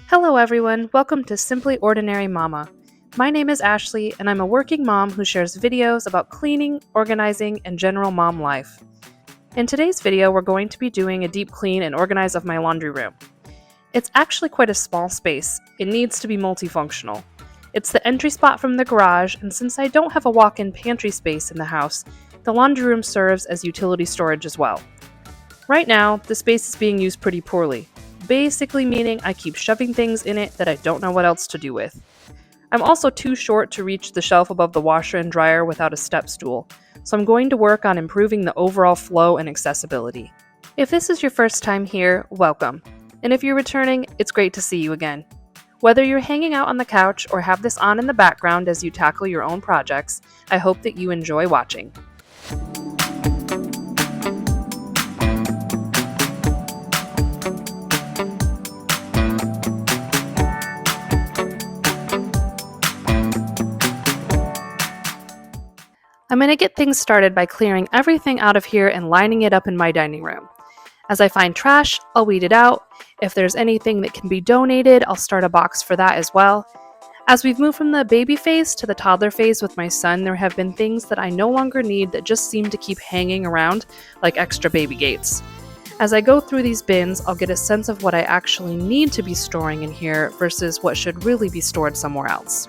Hello everyone, welcome to Simply Ordinary Mama. My name is Ashley and I'm a working mom who shares videos about cleaning, organizing, and general mom life. In today's video, we're going to be doing a deep clean and organize of my laundry room. It's actually quite a small space. It needs to be multifunctional. It's the entry spot from the garage, and since I don't have a walk-in pantry space in the house, the laundry room serves as utility storage as well. Right now, the space is being used pretty poorly. Basically meaning I keep shoving things in it that I don't know what else to do with. I'm also too short to reach the shelf above the washer and dryer without a step stool, so I'm going to work on improving the overall flow and accessibility. If this is your first time here, welcome. And if you're returning, it's great to see you again. Whether you're hanging out on the couch or have this on in the background as you tackle your own projects, I hope that you enjoy watching. I'm going to get things started by clearing everything out of here and lining it up in my dining room. As I find trash, I'll weed it out. If there's anything that can be donated, I'll start a box for that as well. As we've moved from the baby phase to the toddler phase with my son, there have been things that I no longer need that just seem to keep hanging around like extra baby gates. As I go through these bins, I'll get a sense of what I actually need to be storing in here versus what should really be stored somewhere else.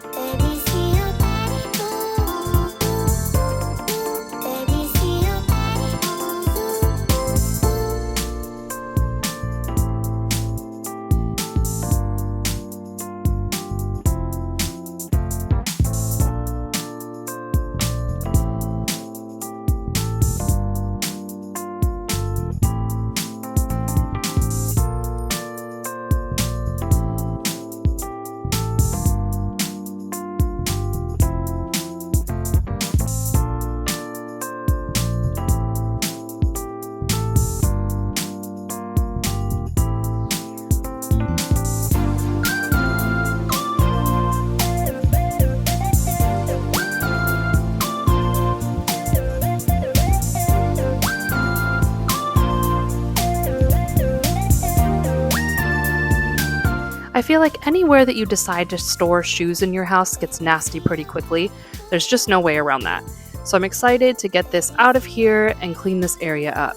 I feel like anywhere that you decide to store shoes in your house gets nasty pretty quickly. There's just no way around that. So I'm excited to get this out of here and clean this area up.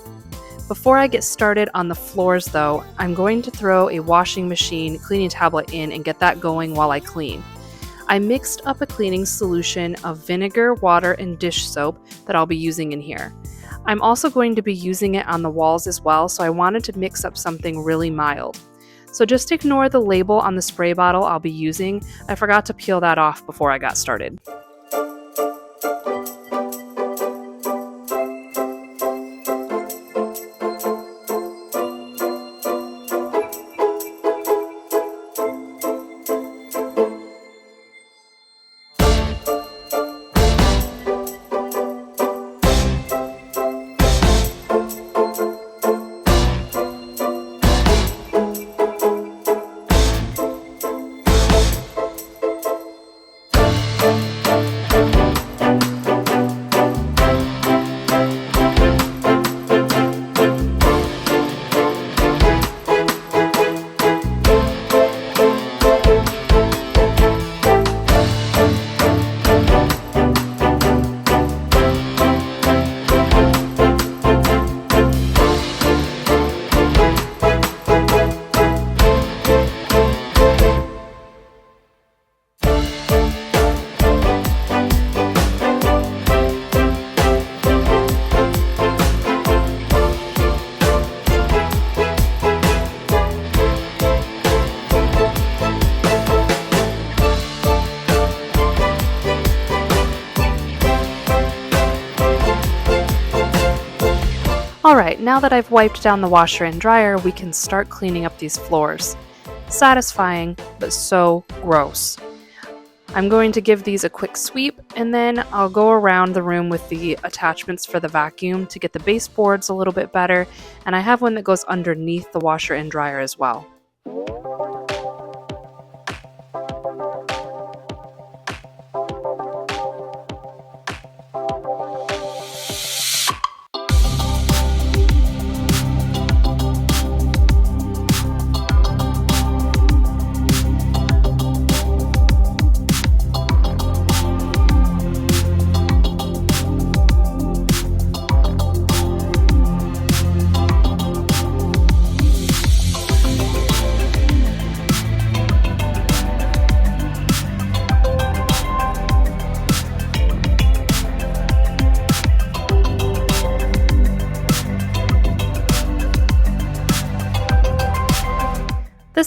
Before I get started on the floors though, I'm going to throw a washing machine cleaning tablet in and get that going while I clean. I mixed up a cleaning solution of vinegar, water, and dish soap that I'll be using in here. I'm also going to be using it on the walls as well, so I wanted to mix up something really mild. So just ignore the label on the spray bottle I'll be using. I forgot to peel that off before I got started. Alright, now that I've wiped down the washer and dryer, we can start cleaning up these floors. Satisfying, but so gross. I'm going to give these a quick sweep, and then I'll go around the room with the attachments for the vacuum to get the baseboards a little bit better, and I have one that goes underneath the washer and dryer as well.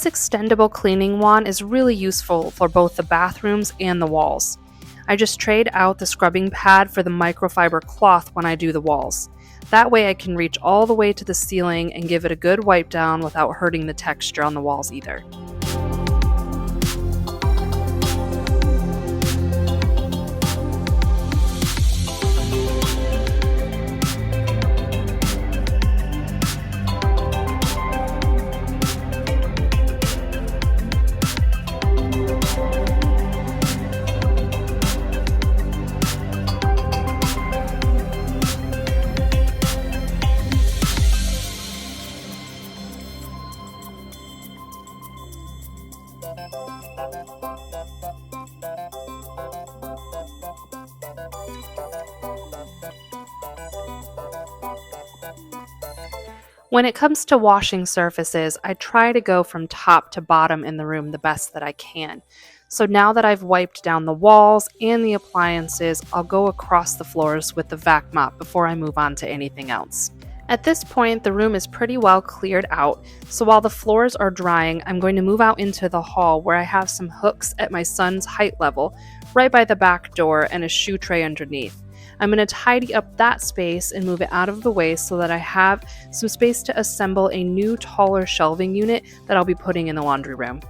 This extendable cleaning wand is really useful for both the bathrooms and the walls. I just trade out the scrubbing pad for the microfiber cloth when I do the walls. That way I can reach all the way to the ceiling and give it a good wipe down without hurting the texture on the walls either. When it comes to washing surfaces, I try to go from top to bottom in the room the best that I can. So now that I've wiped down the walls and the appliances, I'll go across the floors with the vac mop before I move on to anything else. At this point, the room is pretty well cleared out, so while the floors are drying, I'm going to move out into the hall where I have some hooks at my son's height level, right by the back door, and a shoe tray underneath. I'm going to tidy up that space and move it out of the way so that I have some space to assemble a new taller shelving unit that I'll be putting in the laundry room.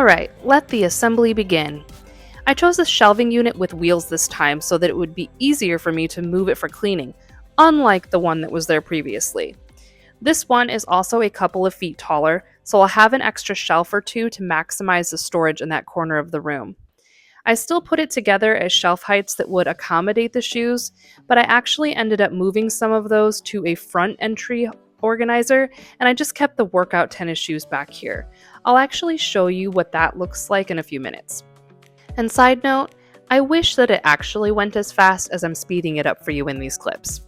Alright, let the assembly begin. I chose a shelving unit with wheels this time so that it would be easier for me to move it for cleaning, unlike the one that was there previously. This one is also a couple of feet taller, so I'll have an extra shelf or two to maximize the storage in that corner of the room. I still put it together as shelf heights that would accommodate the shoes, but I actually ended up moving some of those to a front entry organizer, and I just kept the workout tennis shoes back here. I'll actually show you what that looks like in a few minutes. And side note, I wish that it actually went as fast as I'm speeding it up for you in these clips.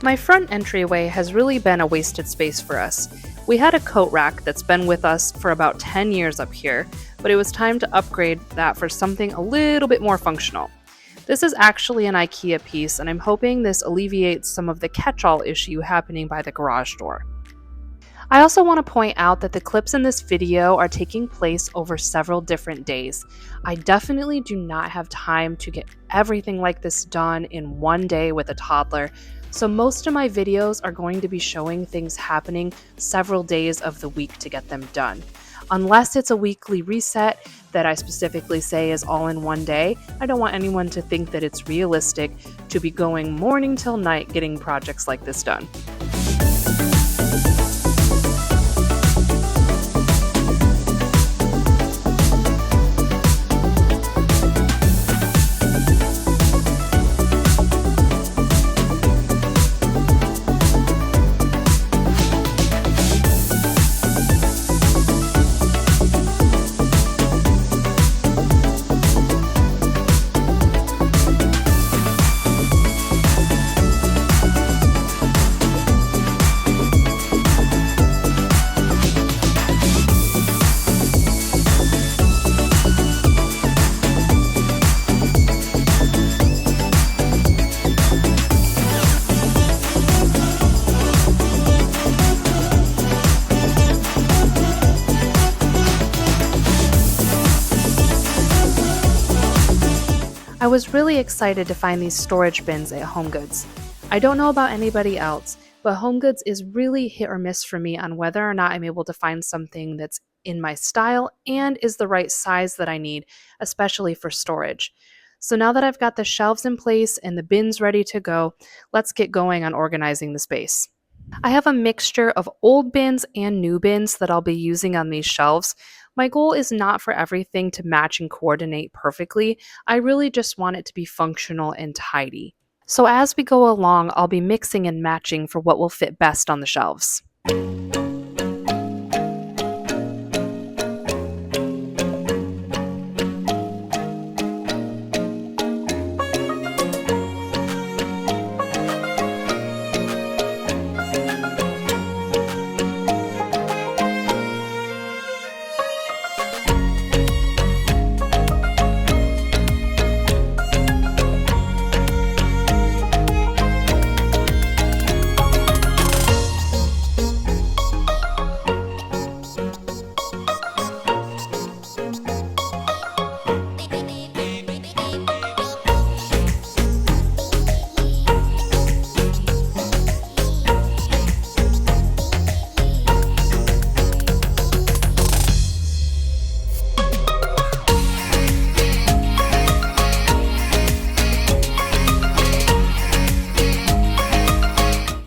My front entryway has really been a wasted space for us. We had a coat rack that's been with us for about 10 years up here, but it was time to upgrade that for something a little bit more functional. This is actually an IKEA piece, and I'm hoping this alleviates some of the catch-all issue happening by the garage door. I also want to point out that the clips in this video are taking place over several different days. I definitely do not have time to get everything like this done in one day with a toddler, so most of my videos are going to be showing things happening several days of the week to get them done. Unless it's a weekly reset that I specifically say is all in one day, I don't want anyone to think that it's realistic to be going morning till night getting projects like this done. I was really excited to find these storage bins at HomeGoods. I don't know about anybody else, but HomeGoods is really hit or miss for me on whether or not I'm able to find something that's in my style and is the right size that I need, especially for storage. So now that I've got the shelves in place and the bins ready to go, let's get going on organizing the space. I have a mixture of old bins and new bins that I'll be using on these shelves. My goal is not for everything to match and coordinate perfectly. I really just want it to be functional and tidy. So as we go along, I'll be mixing and matching for what will fit best on the shelves.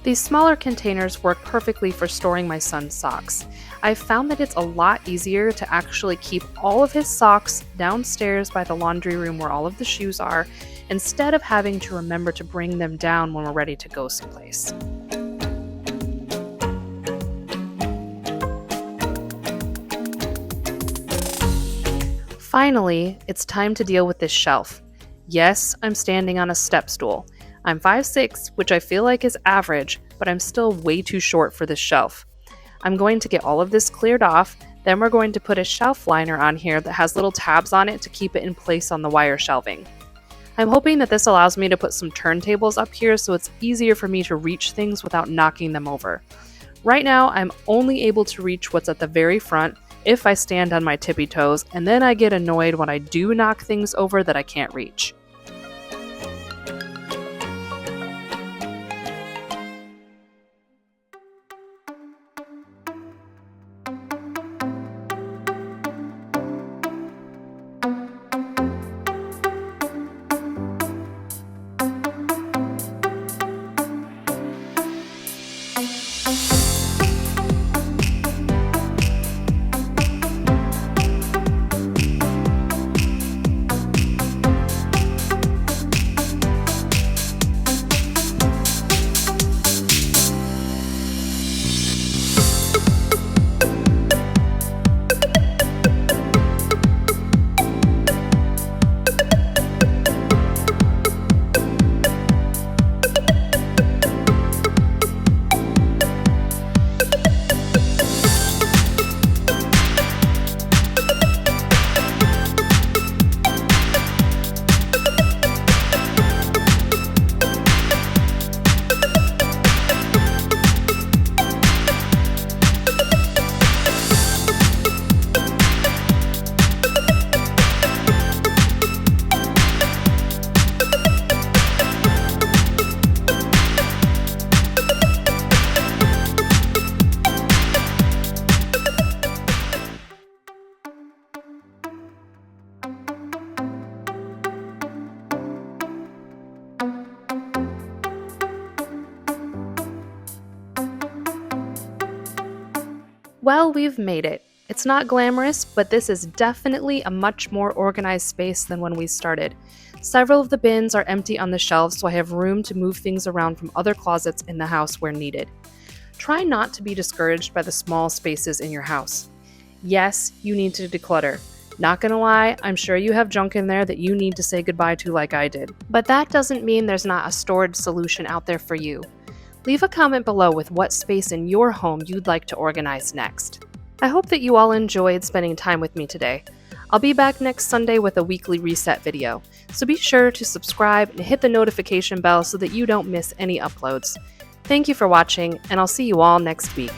These smaller containers work perfectly for storing my son's socks. I've found that it's a lot easier to actually keep all of his socks downstairs by the laundry room where all of the shoes are, instead of having to remember to bring them down when we're ready to go someplace. Finally, it's time to deal with this shelf. Yes, I'm standing on a step stool. I'm 5'6", which I feel like is average, but I'm still way too short for this shelf. I'm going to get all of this cleared off, then we're going to put a shelf liner on here that has little tabs on it to keep it in place on the wire shelving. I'm hoping that this allows me to put some turntables up here so it's easier for me to reach things without knocking them over. Right now, I'm only able to reach what's at the very front if I stand on my tippy toes, and then I get annoyed when I do knock things over that I can't reach. Well, we've made it. It's not glamorous, but this is definitely a much more organized space than when we started. Several of the bins are empty on the shelves, so I have room to move things around from other closets in the house where needed. Try not to be discouraged by the small spaces in your house. Yes, you need to declutter. Not gonna lie, I'm sure you have junk in there that you need to say goodbye to like I did. But that doesn't mean there's not a storage solution out there for you. Leave a comment below with what space in your home you'd like to organize next. I hope that you all enjoyed spending time with me today. I'll be back next Sunday with a weekly reset video, so be sure to subscribe and hit the notification bell so that you don't miss any uploads. Thank you for watching, and I'll see you all next week.